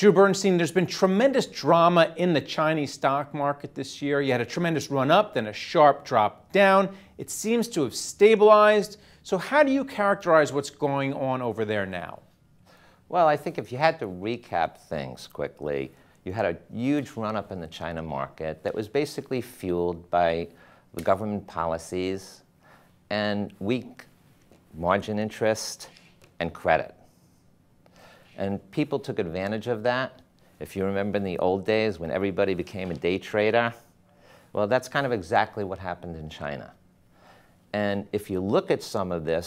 Drew Bernstein, there's been tremendous drama in the Chinese stock market this year. You had a tremendous run up, then a sharp drop down. It seems to have stabilized. So how do you characterize what's going on over there now? Well, I think if you had to recap things quickly, you had a huge run up in the China market that was basically fueled by the government policies and weak margin interest and credit. And people took advantage of that. If you remember in the old days when everybody became a day trader, well, that's kind of exactly what happened in China. And if you look at some of the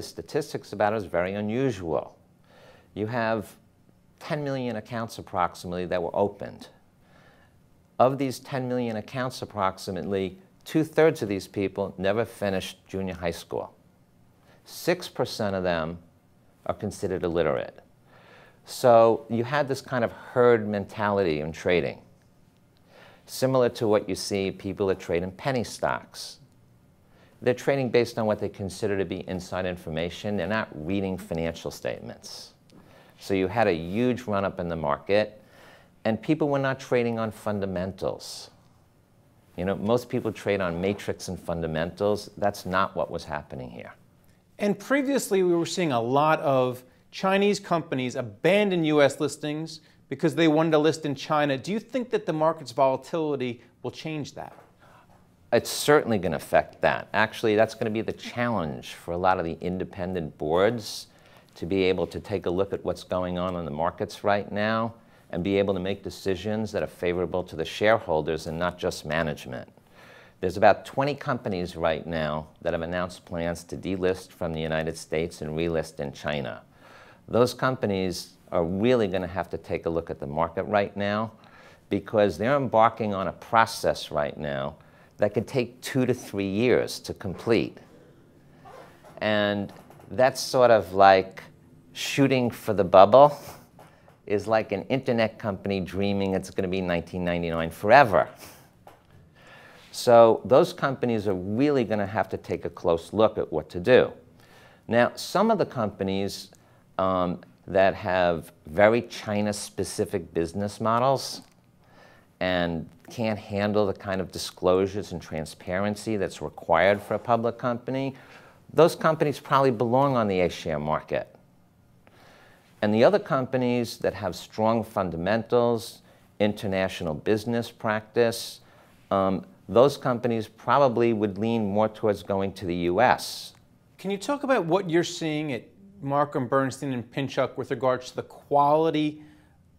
statistics about it is very unusual. You have 10 million accounts approximately that were opened. Of these 10 million accounts approximately, 2/3 of these people never finished junior high school. 6% of them are considered illiterate. So you had this kind of herd mentality in trading, similar to what you see people that trade in penny stocks. They're trading based on what they consider to be inside information. They're not reading financial statements. So you had a huge run-up in the market, and people were not trading on fundamentals. You know, most people trade on matrix and fundamentals. That's not what was happening here. And previously, we were seeing a lot of Chinese companies abandon U.S. listings because they wanted to list in China. Do you think that the market's volatility will change that? It's certainly going to affect that. Actually, that's going to be the challenge for a lot of the independent boards to be able to take a look at what's going on in the markets right now and be able to make decisions that are favorable to the shareholders and not just management. There's about 20 companies right now that have announced plans to delist from the United States and relist in China. Those companies are really going to have to take a look at the market right now because they're embarking on a process right now that could take 2 to 3 years to complete. And that's sort of like shooting for the bubble is like an internet company dreaming it's going to be 1999 forever. So those companies are really going to have to take a close look at what to do. Now, some of the companies that have very China-specific business models and can't handle the kind of disclosures and transparency that's required for a public company, those companies probably belong on the A-share market. And the other companies that have strong fundamentals, international business practice, those companies probably would lean more towards going to the U.S. Can you talk about what you're seeing at Marcum Bernstein and Pinchuk with regards to the quality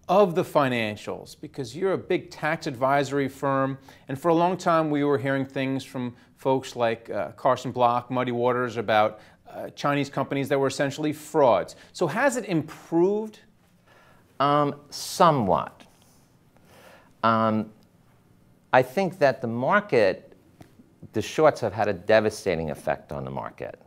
of the financials? Because you're a big tax advisory firm, and for a long time we were hearing things from folks like Carson Block, Muddy Waters, about Chinese companies that were essentially frauds. So has it improved? Somewhat. I think that the market, the shorts have had a devastating effect on the market.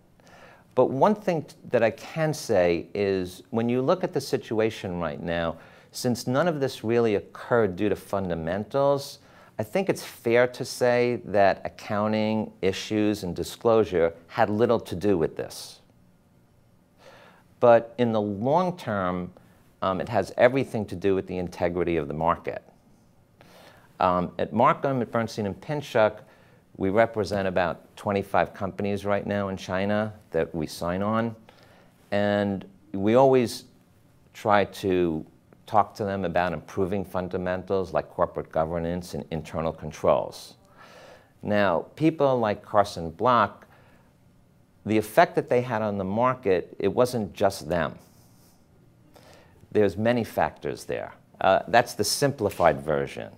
But one thing that I can say is when you look at the situation right now, since none of this really occurred due to fundamentals, I think it's fair to say that accounting issues and disclosure had little to do with this. But in the long term, it has everything to do with the integrity of the market. At Marcum, at Bernstein and Pinchuk, we represent about 25 companies right now in China that we sign on. And we always try to talk to them about improving fundamentals like corporate governance and internal controls. Now, people like Carson Block, the effect that they had on the market, it wasn't just them. There's many factors there. That's the simplified version.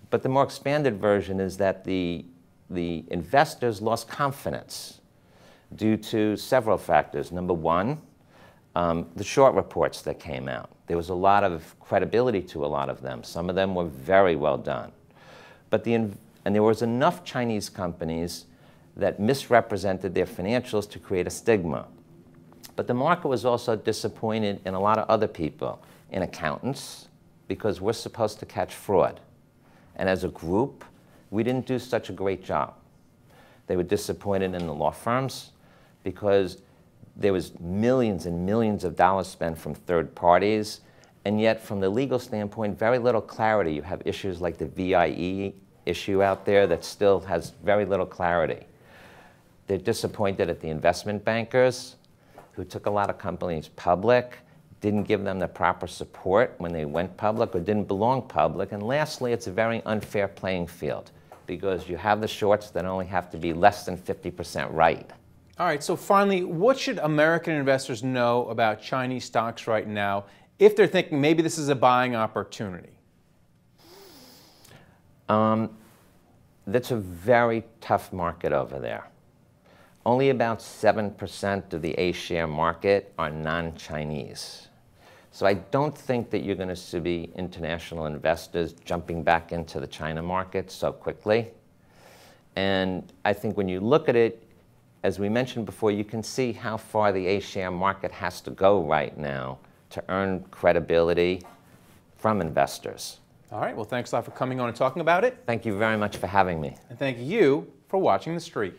But the more expanded version is that the investors lost confidence due to several factors. Number one, the short reports that came out. There was a lot of credibility to a lot of them. Some of them were very well done. But and there was enough Chinese companies that misrepresented their financials to create a stigma. But the market was also disappointed in a lot of other people, in accountants, because we're supposed to catch fraud. And as a group, we didn't do such a great job. They were disappointed in the law firms because there was millions and millions of dollars spent from third parties, And yet, from the legal standpoint, very little clarity. You have issues like the VIE issue out there that still has very little clarity. They're disappointed at the investment bankers who took a lot of companies public, didn't give them the proper support when they went public or didn't belong public. And lastly, it's a very unfair playing field because you have the shorts that only have to be less than 50% right. All right, so finally, what should American investors know about Chinese stocks right now if they're thinking maybe this is a buying opportunity? That's a very tough market over there. Only about 7% of the A-share market are non-Chinese. So I don't think that you're going to see international investors jumping back into the China market so quickly. And I think when you look at it, as we mentioned before, you can see how far the A-share market has to go right now to earn credibility from investors. All right, well, thanks a lot for coming on and talking about it. Thank you very much for having me. And thank you for watching The Street.